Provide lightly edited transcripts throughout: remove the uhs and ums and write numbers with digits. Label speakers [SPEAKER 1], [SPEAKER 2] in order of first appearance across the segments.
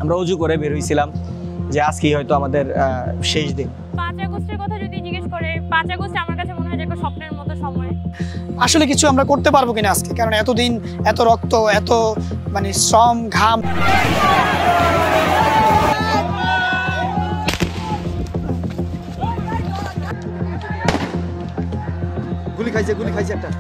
[SPEAKER 1] আমরা অজু করে বের হইছিলাম যে আজকেই হয়তো আমাদের শেষ দিন।
[SPEAKER 2] 5 আগস্টের কথা যদি জিজ্ঞেস করে, 5 আগস্ট আমার কাছে মনে হয় যে একটা স্বপ্নের মতো সময়।
[SPEAKER 3] আসলে কিছু আমরা করতে পারবো কিনা আজকে, কারণ এতদিন এত রক্ত, এত মানে শ্রম, ঘাম।
[SPEAKER 1] গুলি খাইছে একটা।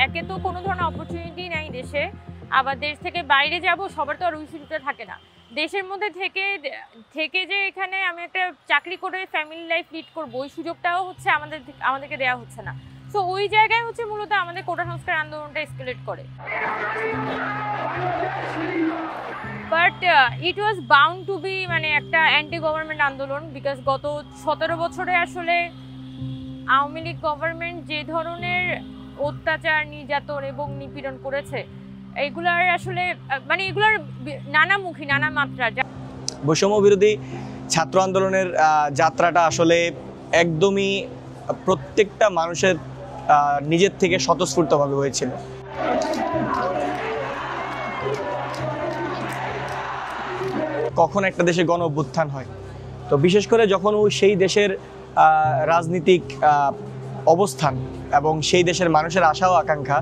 [SPEAKER 2] একে তো কোনো ধরনের অপরচুনিটি নাই দেশে, আবার দেশ থেকে বাইরে যাব সবার তো আর ওই সুযোগটা থাকে না। দেশের মধ্যে থেকে যে এখানে আমি একটা চাকরি করে ফ্যামিলি লাইফ লিড করবো, ওই সুযোগটাও হচ্ছে আমাদেরকে দেওয়া হচ্ছে না। সো ওই জায়গায় হচ্ছে মূলত আমাদের কোটা সংস্কার আন্দোলনটা এসকেলেট করে। But it was bound to be মানে একটা অ্যান্টি গভর্নমেন্ট আন্দোলন, বিকজ গত 17 বছরে আসলে আওয়ামী লীগ গভর্নমেন্ট যে ধরনের অত্যাচার, নির্যাতন এবং নিপীড়ন করেছে, এগুলার আসলে মানে এগুলার নানামুখী, নানা মাত্রা।
[SPEAKER 1] বৈষম্য বিরোধী ছাত্র আন্দোলনের যাত্রাটা আসলে একদমই প্রত্যেকটা মানুষের নিজের থেকে স্বতঃস্ফূর্তভাবে হয়েছিল। কখন একটা দেশে গণ অভ্যুত্থান হয়, তো বিশেষ করে যখন সেই দেশের রাজনীতিক অবস্থান এবং সেই দেশের মানুষের আশা ও আকাঙ্ক্ষা,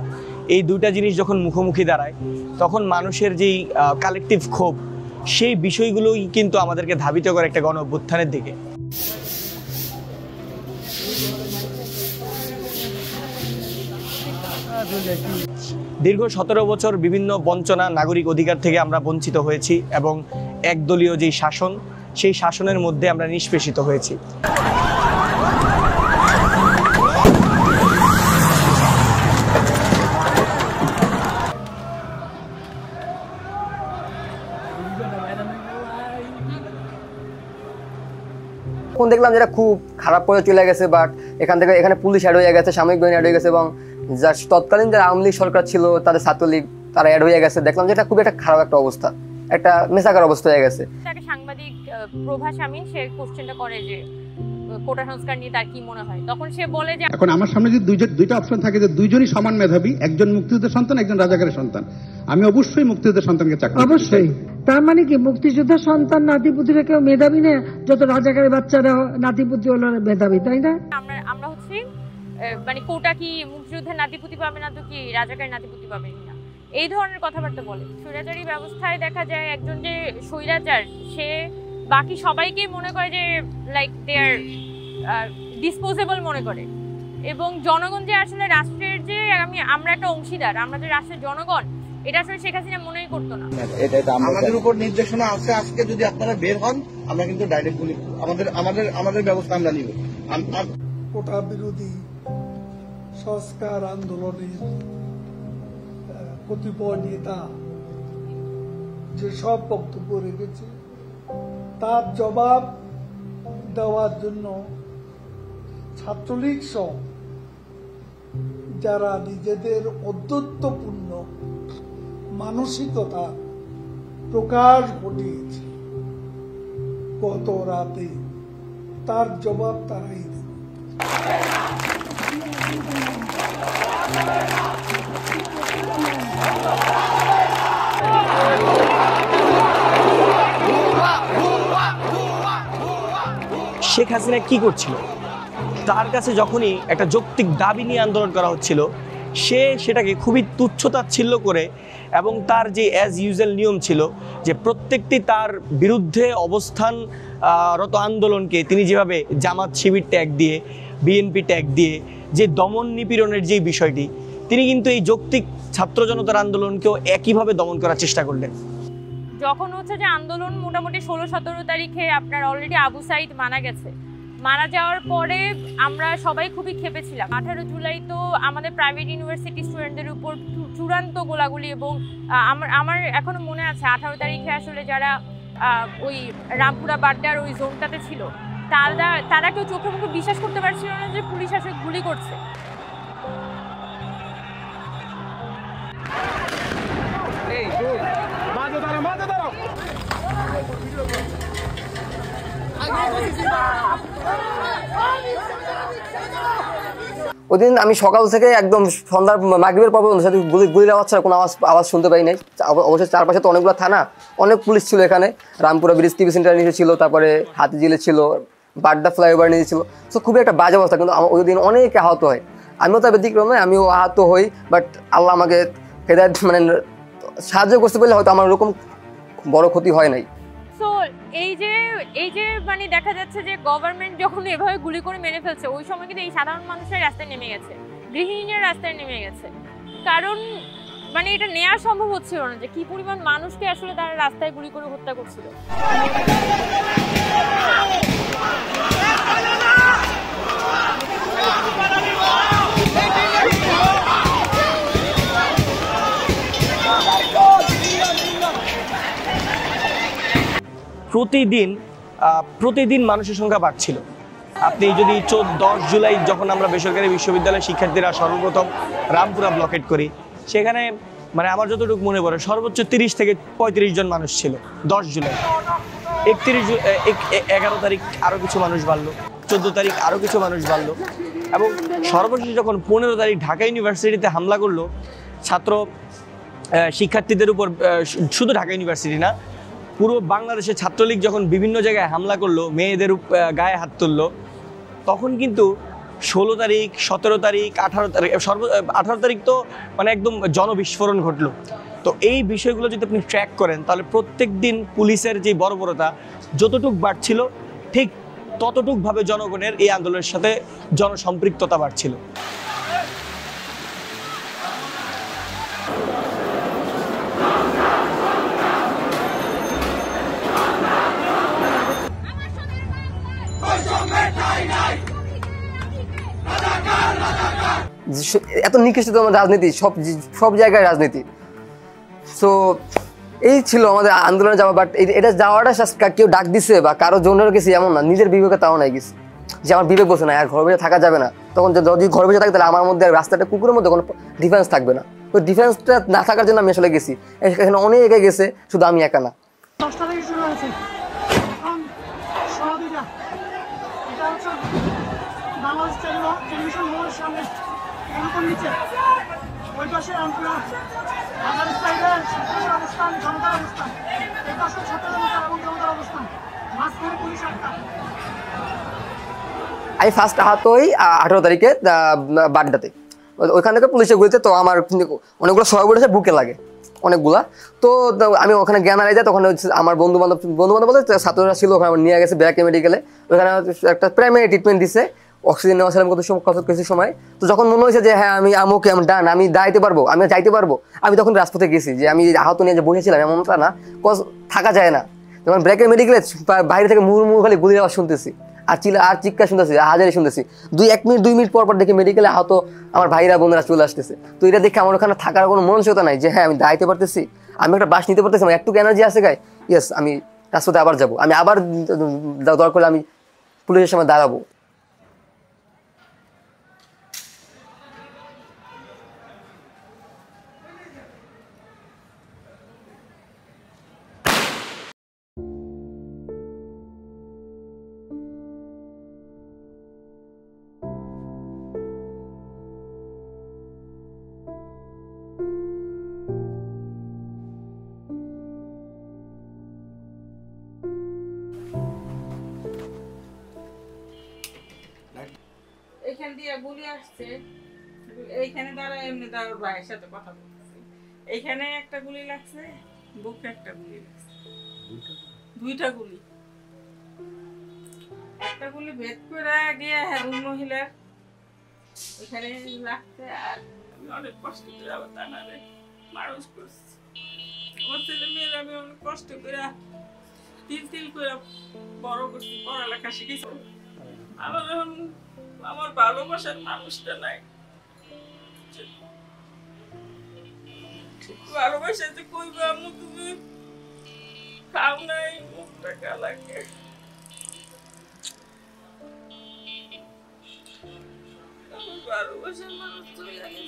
[SPEAKER 1] এই দুইটা জিনিস যখন মুখোমুখি দাঁড়ায়, তখন মানুষের যেই কালেকটিভ ক্ষোভ, সেই বিষয়গুলোই কিন্তু আমাদেরকে ধাবিত করে একটা গণ অভ্যুত্থানের দিকে। দীর্ঘ 17 বছর বিভিন্ন বঞ্চনা, নাগরিক অধিকার থেকে আমরা বঞ্চিত হয়েছি এবং একদলীয় যেই শাসন, সেই শাসনের মধ্যে আমরা নিষ্পেষিত হয়েছি।
[SPEAKER 4] এখন দেখলাম যেটা খুব খারাপ করে চলে গেছে, বাট এখানে পুলিশ অ্যাড হয়ে গেছে, সামরিক বাহিনী অ্যাড হয়ে গেছে, এবং যার তৎকালীন যারা আওয়ামী লীগ সরকার ছিল, তাদের ছাত্রলীগ, তারা অ্যাড হয়ে গেছে। দেখলাম যেটা খুব একটা খারাপ একটা অবস্থা, একটা মেসাকার অবস্থা হয়ে গেছে।
[SPEAKER 2] একটা সাংবাদিক প্রভাস আমিন সে কোশ্চেনটা করে যে কোটা সংস্কার নিয়ে তার কি মনে হয়, তখন সে বলে যে
[SPEAKER 5] এখন আমার সামনে যদি দুইটা অপশন থাকে, যে দুইজনই সমান মেধাবী, একজন মুক্তিযুদ্ধের সন্তান, একজন রাজাকারের সন্তান, আমি অবশ্যই মুক্তিযুদ্ধের সন্তানকে চাকরি দেব।
[SPEAKER 6] অবশ্যই। তার মানে কি মুক্তিযোদ্ধার সন্তান নাতিপুতিরা কেউ মেধাবী না, যত রাজাকারের বাচ্চারা নাতিপুতি হলো মেধাবী, তাই না?
[SPEAKER 2] আমরা হচ্ছে মানে কোটা কি মুক্তিযোদ্ধার নাতিপুতি পাবে না তো কি রাজাকারের নাতিপুতি পাবে না, এই ধরনের কথাবার্তা বলে। স্বৈরাচারী ব্যবস্থায় দেখা যায় একজন যে স্বৈরাচার, সে বাকি সবাইকে মনে করে যে লাইক দে আর ডিসপোজেবল মনে করে, এবং জনগণ যে আসলে রাষ্ট্রের যে আমরা একটা অংশীদার, আমরা যে রাষ্ট্রের জনগণ, এটা আসলে শেখ হাসিনা মনেই করতো না।
[SPEAKER 7] আমাদের উপর নির্দেশনা আছে, আজকে যদি আপনারা বের হন আমরা কিন্তু ডাইরেক্ট গুলি, আমাদের ব্যবস্থা আমরা নিব।
[SPEAKER 8] কোটা বিরোধী সংস্কার আন্দোলনের কতিপয় নেতা যেসব বক্তব্য রেখেছে, তার জবাব দেওয়ার জন্য ছাত্রলীগ সহ যারা নিজেদের অদ্যত্বপূর্ণ মানসিকতা প্রকাশ ঘটিয়েছে গত রাতে, তার জবাব তারাই দেবে।
[SPEAKER 1] শেখ হাসিনা কি করছিল, তার কাছে যখনই একটা যৌক্তিক দাবি নিয়ে আন্দোলন করা হচ্ছিল, সে সেটাকে খুবই তুচ্ছতাচ্ছিল্য করে, এবং তার যে অ্যাজ ইউজুয়াল নিয়ম ছিল যে প্রত্যেকটি তার বিরুদ্ধে অবস্থানরত আন্দোলনকে তিনি যেভাবে জামাত শিবির ট্যাগ দিয়ে, বিএনপি ট্যাগ দিয়ে যে দমন নিপীড়নের যে বিষয়টি, তিনি কিন্তু এই যৌক্তিক ছাত্র জনতার আন্দোলনকেও একইভাবে দমন করার চেষ্টা করলেন।
[SPEAKER 2] যখন হচ্ছে যে আন্দোলন মোটামুটি 16-17 তারিখে আপনার অলরেডি আবু সাইদ মারা যাওয়ার পরে আমরা সবাই খুবই ক্ষেপেছিলাম। 18 জুলাই তো আমাদের প্রাইভেট ইউনিভার্সিটি স্টুডেন্টদের উপর চূড়ান্ত গোলাগুলি, এবং আমার এখনো মনে আছে 18 তারিখে আসলে যারা ওই রামপুরা বাড্ডার ওই জোনটাতে ছিল, তারা কেউ চোখে মুখে বিশ্বাস করতে পারছিল না যে পুলিশ আসলে গুলি করছে।
[SPEAKER 4] ওদিন আমি সকাল থেকে একদম সন্ধ্যার মাগরিবের পর পর্যন্ত সাথে গুলির আওয়াজ ছাড়া কোনো আওয়াজ শুনতে পাই নাই। অবশ্যই চারপাশে তো অনেকগুলো থানা, অনেক পুলিশ ছিল এখানে। রামপুরা ব্রিজ টিভি সেন্টার নিচে ছিল, তারপরে হাতিঝিলে ছিল, বাড্ডা ফ্লাইওভার নিচে ছিল। তো খুবই একটা বাজে অবস্থা, কিন্তু ওই দিন অনেক আহত হয়। আমিও তার ব্যতিক্রম নয়, আমিও আহত হই, বাট আল্লাহ আমাকে হেদায়েত মানে সাহায্য করতে পারলে হয়তো আমার ওরকম বড় ক্ষতি হয় নাই।
[SPEAKER 2] সো এই যে মানে দেখা যাচ্ছে যে গভর্নমেন্ট যখন এভাবে গুলি করে মেরে ফেলছে, ওই সময় কিন্তু এই সাধারণ মানুষের রাস্তায় নেমে গেছে, গৃহিণীরা রাস্তায় নেমে গেছে। কারণ মানে এটা নেওয়া সম্ভব হচ্ছিল না যে কি পরিমাণ মানুষকে আসলে তারা রাস্তায় গুলি করে হত্যা করছিল।
[SPEAKER 1] প্রতিদিন মানুষের সংখ্যা বাড়ছিল। আপনি যদি 10 জুলাই যখন আমরা বেসরকারি বিশ্ববিদ্যালয়ের শিক্ষার্থীরা সর্বপ্রথম রামপুরা ব্লকেট করি, সেখানে মানে আমার যতটুকু মনে পড়ে সর্বোচ্চ 30 থেকে 35 জন মানুষ ছিল 10 জুলাই। 11 তারিখ আরও কিছু মানুষ বাড়লো, 14 তারিখ আরও কিছু মানুষ বাড়লো, এবং সর্বশেষ যখন 15 তারিখ ঢাকা ইউনিভার্সিটিতে হামলা করলো ছাত্র শিক্ষার্থীদের উপর, শুধু ঢাকা ইউনিভার্সিটি না, পুরো বাংলাদেশের ছাত্রলীগ যখন বিভিন্ন জায়গায় হামলা করলো, মেয়েদের গায়ে হাত তুললো, তখন কিন্তু 16 তারিখ, 17 তারিখ, 18 তারিখ তো মানে একদম জনবিস্ফোরণ ঘটলো। তো এই বিষয়গুলো যদি আপনি ট্র্যাক করেন, তাহলে প্রত্যেক দিন পুলিশের যে বর্বরতা যতটুক বাড়ছিল, ঠিক ততটুকভাবে জনগণের এই আন্দোলনের সাথে জনসম্পৃক্ততা বাড়ছিল।
[SPEAKER 4] এত নিকৃষ্ট রাজনীতি, সব জায়গায় রাজনীতি। সো এই ছিল আমাদের আন্দোলনে যাওয়া। বাট এটা যাওয়াটা কেউ ডাক দিছে বা কারো জন্য গেছি এমন না, নিজের বিবেকে তাও নাই গেছি যে আমার বিবেক বসে না, আর ঘর বেঁচে থাকা যাবে না। তখন যদি ঘর বেঁচে থাকে তাহলে আমার মধ্যে রাস্তাটা কুকুরের মধ্যে কোনো ডিফেন্স থাকবে না। ওই ডিফেন্সটা না থাকার জন্য আমি আসলে গেছি। এখানে অনেক এগিয়ে গেছে, শুধু আমি একা না।
[SPEAKER 3] 10টা থেকে শুরু হয়েছে, এখন 2:30। এটা হচ্ছে বাংলাদেশ টেলিভিশন মোড়ের সামনে, এরকম নিচে ওই পাশে রামপুরা বাজারের সাইডে ছাত্রদের অবস্থান, জনতার অবস্থান, এই পাশে ছাত্রদের এবং জনতার অবস্থান, মাঝখানে পুলিশ আটকা।
[SPEAKER 4] আমি ফার্স্ট আহত হই 18 তারিখে বাড্ডাতে, ওইখান থেকে পুলিশের গুলিতে। তো আমার অনেকগুলো সবাই বলেছে বুকে লাগে অনেকগুলা। তো আমি ওখানে জ্ঞান হারিয়ে যাই। তখন আমার বন্ধু বান্ধব বলতে ছাত্ররা ছিল, ওখানে নিয়ে গেছে ব্যাকে মেডিকেলে। ওখানে একটা প্রাইমারি ট্রিটমেন্ট দিচ্ছে, অক্সিজেন নেওয়া ছিলাম কিছু সময়। তো যখন মনে হয়েছে যে হ্যাঁ আমি ডান, আমি যাইতে পারবো, আমি যাইতে পারবো, আমি তখন রাজপথে গেছি। যে আমি আহত নিয়ে যে বসেছিলাম এমনটা না, থাকা যায় না। যখন ব্রেকের মেডিকেলে বাইরে থেকে মুহুর্মুহু খালি গুলির আওয়াজ শুনতেছি, আর চিৎকার শুনতেছি, হাজারি শুনতেছি। 2 মিনিট পর দেখি মেডিকেলে আহত আমার ভাইরা বোনেরা চলে আসতেছে। তো এটা দেখে আমার ওখানে থাকার কোনো মানসিকতা নাই যে হ্যাঁ আমি দাঁড়াইতে পারতেছি, আমি একটা বাস নিতে পারতেছি, আমার একটু এনার্জি আছে গায়ে, ইয়েস আমি রাজপথে আবার যাবো, আমি আবার দরকার করলে আমি পুলিশের সামনে দাঁড়াবো।
[SPEAKER 9] এইখান দিয়ে গুলি আসছে, এইখানে দ্বারা এমনি দাঁড়ার ভাইয়ের সাথে কথা বলতেছি। এইখানে একটা গুলি লাগছে, বুকে একটা গুলি লাগছে, 2টা গুলি। একটা গুলি ভেদ করে গিয়ে হেরুন মহিলার ওইখানে লাগছে। আর আমি অনেক কষ্ট করে আবার তানারে মানুষ করছি। আমার ছেলে মেয়ের আমি অনেক কষ্ট করে তিল করে বড় করছি, পড়ালেখা শিখেছি। আমার এখন আমার ভালোবাসার মানুষটা নাই, ভালোবাসা যে কইবা আমি তুমি খাও নাই, মুখটা কালাকে। আমার ভালোবাসার মানুষ চলে গেছে।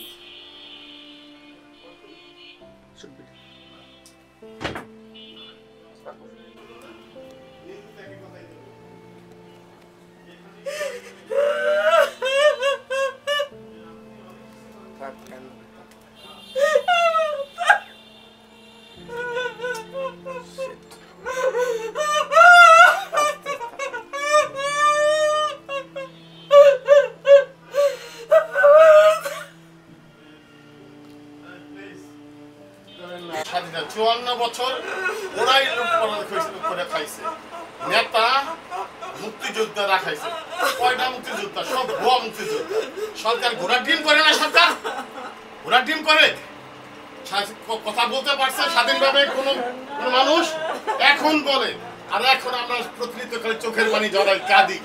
[SPEAKER 10] 54 বছর ওরাই লুট করে খাইছে। নেতা মুক্তিযোদ্ধা রাখাইছে, কয়টা মুক্তিযোদ্ধা? সব ভুয়া মুক্তিযোদ্ধা। সরকার ঘোড়ার ডিম করে না, সরকার ঘোড়ার ডিম করে। কথা বলতে পারছে স্বাধীনভাবে কোনো মানুষ? এখন বলে। আর এখন আমরা প্রতিনিয়ত করে চোখের পানি জড়াই, কাঁদি।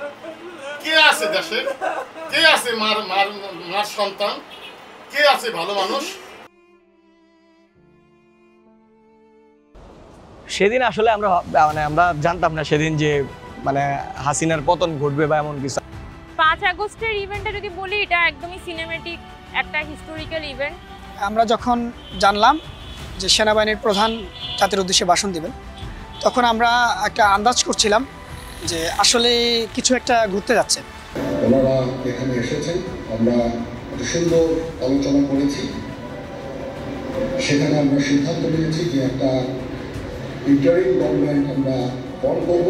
[SPEAKER 10] কে আছে দেশে? কে আছে মার সন্তান? কে আছে ভালো মানুষ?
[SPEAKER 1] সেদিন আসলে আমরা জানতাম না সেদিন যে হাসিনার পতন ঘটবে বা এমন কিছু।
[SPEAKER 2] 5 আগস্টের ইভেন্টটা যদি বলি, এটা একদমই সিনেমেটিক একটা হিস্টোরিক্যাল ইভেন্ট।
[SPEAKER 3] আমরা যখন জানলাম যে সেনাবাহিনীর প্রধান জাতির উদ্দেশ্যে ভাষণ দিবেন, তখন আমরা একটা আন্দাজ করছিলাম যে আসলে কিছু একটা ঘুরতে যাচ্ছে।
[SPEAKER 11] ওনারা এখানে এসেছেন, আমরা সুন্দর আলোচনা করেছি। সেখানে আমরা সিদ্ধান্ত নিয়েছি যে একটা ইন্টারিম গভর্নমেন্ট আমরা ফর্ম করব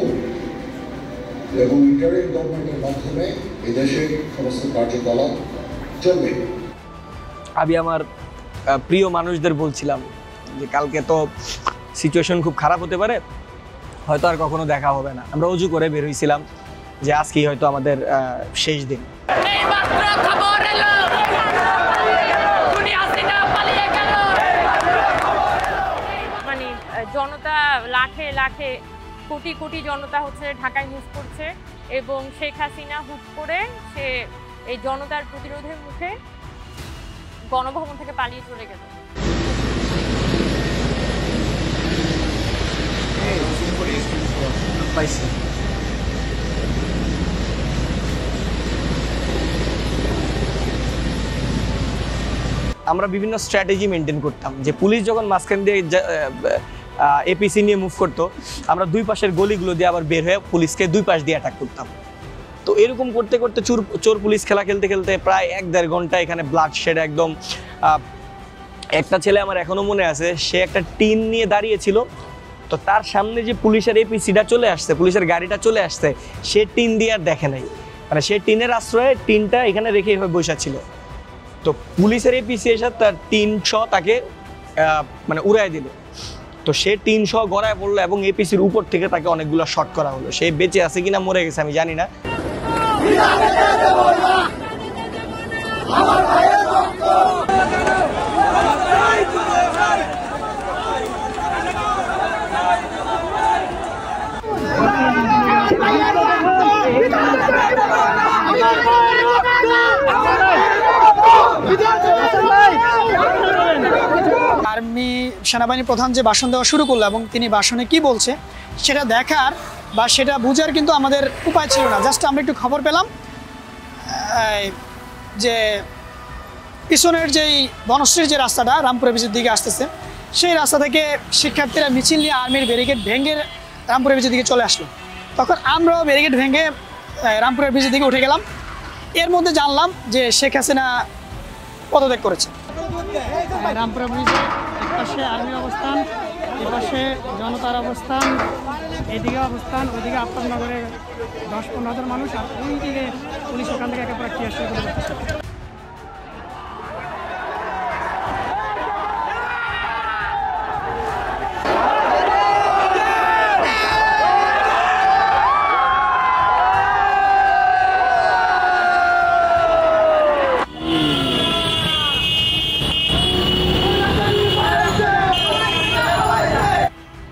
[SPEAKER 11] এবং ইন্টারিম গভর্নমেন্টের মাধ্যমে এদেশের সমস্ত কার্যকলাপ চলবে।
[SPEAKER 1] আমি আমার প্রিয় মানুষদের বলছিলাম যে কালকে তো সিচুয়েশন খুব খারাপ হতে পারে, হয়তো আর কখনো দেখা হবে না। আমরা অজু করে বের হয়েছিলাম যে আজকেই হয়তো আমাদের শেষ দিন।
[SPEAKER 2] মানে জনতা লাখে লাখে কোটি কোটি জনতা হচ্ছে ঢাকায় মুভ করছে, এবং শেখ হাসিনা হুট করে সে এই জনতার প্রতিরোধের মুখে গণভবন থেকে পালিয়ে চলে গেল।
[SPEAKER 1] আমরা বিভিন্ন স্ট্র্যাটেজি মেনটেন করতাম যে পুলিশ যখন মাঝখান দিয়ে এপিসি নিয়ে মুভ করতো, আমরা দুই পাশের গলিগুলো দিয়ে আবার বের হয়ে পুলিশকে দুই পাশ দিয়ে অ্যাটাক করতাম। তো এরকম করতে করতে চোর পুলিশ খেলা খেলতে খেলতে প্রায় 1-1.5 ঘন্টা এখানে ব্লাড শেড একদম। একটা ছেলে আমার এখনো মনে আছে, সে একটা টিন নিয়ে দাঁড়িয়েছিল, তো তার সামনে যে পুলিশের এপিসিটা চলে আসছে, পুলিশের গাড়িটা চলে আসছে, সে টিন দিয়ে আর দেখে নাই, মানে সে টিনের আশ্রয়ে টিনটা এখানে রেখে বসা ছিল। তো পুলিশের এপিসি এসে তার 300 তাকে উড়াই দিল। তো সে 300 গড়ায় পড়লো এবং এপিসির উপর থেকে তাকে অনেকগুলো শট করা হলো। সে বেঁচে আছে কিনা মরে গেছে আমি জানি না।
[SPEAKER 3] আর্মি সেনাবাহিনীর প্রধান যে ভাষণ দেওয়া শুরু করলো এবং তিনি ভাষণে কি বলছে সেটা দেখার বা সেটা বোঝার কিন্তু আমাদের উপায় ছিল না। জাস্ট আমরা একটু খবর পেলাম যে পিছনের যেই বনশ্রীর যে রাস্তাটা রামপুর অফিসের দিকে আসতেছে, সেই রাস্তা থেকে শিক্ষার্থীরা মিছিল নিয়ে আর্মির ব্যারিকেড ভেঙে রামপুর অফিসের দিকে চলে আসলো। তখন আমরাও ব্যারিকেড ভেঙে রামপুর অফিসের দিকে উঠে গেলাম। এর মধ্যে জানলাম যে শেখ হাসিনা পদত্যাগ করেছে। রামপুর অফিসে একপাশে আর্মির অবস্থান, এপাশে জনতার অবস্থান, এদিকে অবস্থান, ওইদিকে আফতাবনগরের 10-15 হাজার মানুষ, আর ওই দিকে পুলিশ ওখান থেকে একেবারে টিয়ার শুরু করে যাচ্ছে।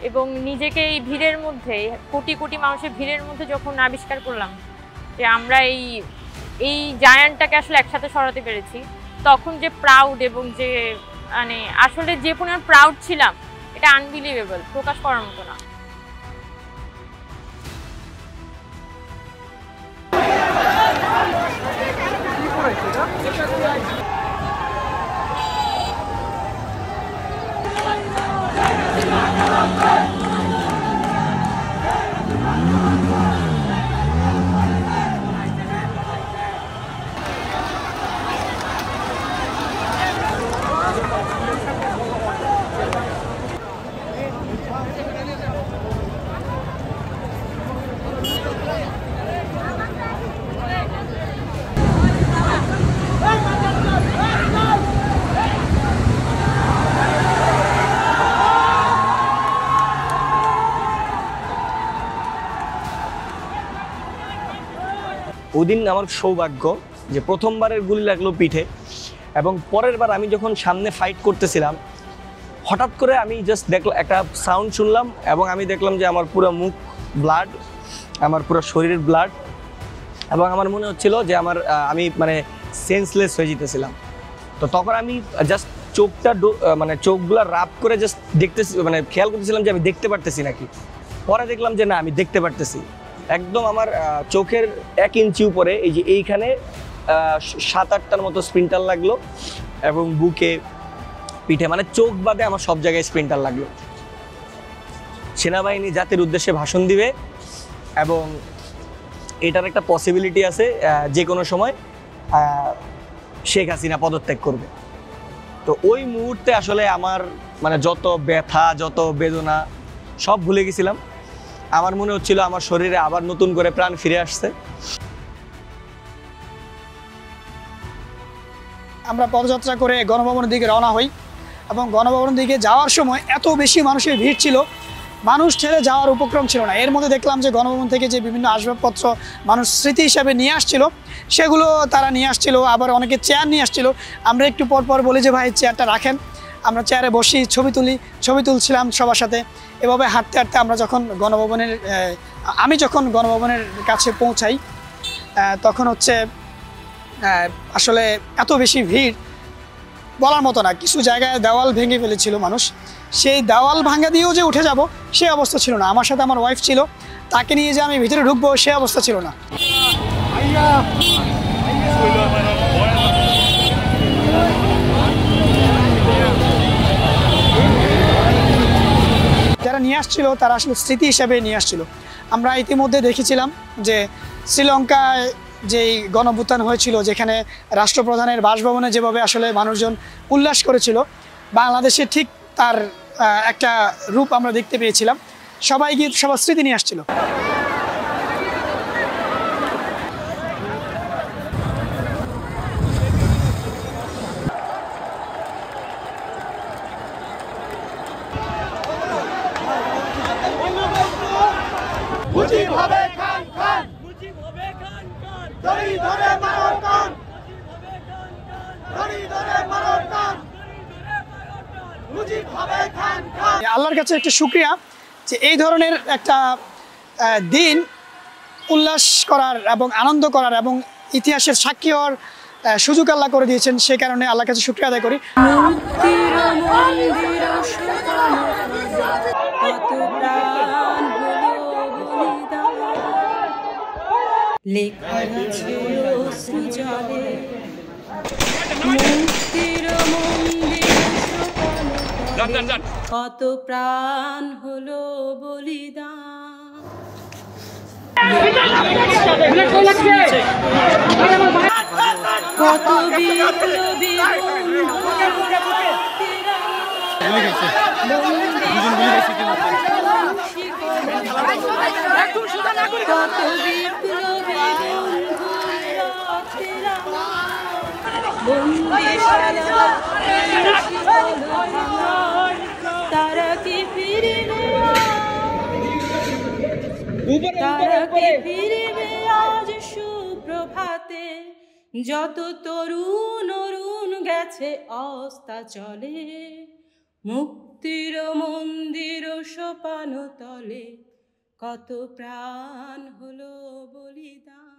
[SPEAKER 2] এবং নিজেকে এই ভিড়ের মধ্যে, কোটি কোটি মানুষের ভিড়ের মধ্যে যখন আবিষ্কার করলাম যে আমরা এই জায়ান্টটাকে আসলে একসাথে সরাতে পেরেছি, তখন যে প্রাউড এবং যে আসলে যে পরিমাণ প্রাউড ছিলাম, এটা আনবিলিভেবল, প্রকাশ করার মতো না।
[SPEAKER 1] ওদিন আমার সৌভাগ্য যে প্রথমবারের গুলি লাগলো পিঠে, এবং পরের বার আমি যখন সামনে ফাইট করতেছিলাম হঠাৎ করে আমি জাস্ট দেখলাম একটা সাউন্ড শুনলাম, এবং আমি দেখলাম যে আমার পুরো মুখ ব্লাড, আমার পুরো শরীরের ব্লাড, এবং আমার মনে হচ্ছিল যে আমি মানে সেন্সলেস হয়ে যেতেছিলাম। তো তখন আমি জাস্ট চোখগুলো রাব করে জাস্ট দেখতেছি, মানে খেয়াল করতেছিলাম যে আমি দেখতে পারতেছি নাকি। পরে দেখলাম যে না, আমি দেখতে পারতেছি। একদম আমার চোখের 1 ইঞ্চি উপরে এই যে এইখানে 7-8টার মতো স্প্রিন্টার লাগলো, এবং বুকে, পিঠে, মানে চোখ বাদে আমার সব জায়গায় স্প্রিন্টার লাগলো। সেনাবাহিনী জাতির উদ্দেশ্যে ভাষণ দিবে এবং এটার একটা পসিবিলিটি আছে যে কোনো সময় শেখ হাসিনা পদত্যাগ করবে। তো ওই মুহূর্তে আসলে আমার মানে যত ব্যথা, যত বেদনা সব ভুলে গেছিলাম। আমার মনে হচ্ছিল আমার শরীরে আবার নতুন করে প্রাণ ফিরে আসছে।
[SPEAKER 3] আমরা পদযাত্রা করে গণভবনের দিকে রওনা হই, এবং গণভবনের দিকে যাওয়ার সময় এত বেশি মানুষের ভিড় ছিল, মানুষ ছেড়ে যাওয়ার উপক্রম ছিল না। এর মধ্যে দেখলাম যে গণভবন থেকে যে বিভিন্ন আসবাবপত্র মানুষ স্মৃতি হিসাবে নিয়ে আসছিল, সেগুলো তারা নিয়ে আসছিল। আবার অনেকে চেয়ার নিয়ে আসছিল। আমরা একটু পর বলি যে ভাই চেয়ারটা রাখেন, আমরা চেয়ারে বসি, ছবি তুলছিলাম সবার সাথে। এভাবে হাঁটতে হাঁটতে আমরা আমি যখন গণভবনের কাছে পৌঁছাই, তখন হচ্ছে আসলে এত বেশি ভিড় বলার মতো না। কিছু জায়গায় দেওয়াল ভেঙে ফেলেছিল মানুষ, সেই দেওয়াল ভাঙা দিয়েও যে উঠে যাব সে অবস্থা ছিল না। আমার সাথে আমার ওয়াইফ ছিল, তাকে নিয়ে যে আমি ভিতরে ঢুকবো সে অবস্থা ছিল না। যারা নিয়ে আসছিল তারা আসলে স্মৃতি হিসাবে নিয়ে আসছিল। আমরা ইতিমধ্যে দেখেছিলাম যে শ্রীলঙ্কায় যেই গণঅভ্যুত্থান হয়েছিল, যেখানে রাষ্ট্রপ্রধানের বাসভবনে যেভাবে আসলে মানুষজন উল্লাস করেছিল, বাংলাদেশে ঠিক তার একটা রূপ আমরা দেখতে পেয়েছিলাম। সবাই গিয়ে সবার স্মৃতি নিয়ে আসছিল। আল্লাহর কাছে একটা শুকরিয়া যে এই ধরনের একটা দিন উল্লাস করার এবং আনন্দ করার এবং ইতিহাসের সাক্ষী হওয়ার সুযোগ আল্লাহ করে দিয়েছেন। সে কারণে আল্লাহর কাছে শুকরিয়া আদায় করি।
[SPEAKER 12] কত প্রাণ হলো বলিদান, কত বিপ্লবী তারা কি ফিরবে, আজ সুপ্রভাতে, যত তরুণ অরুণ গেছে অস্তাচলে, মুক্তির মন্দির সোপান তলে, কত প্রাণ হলো বলিদান।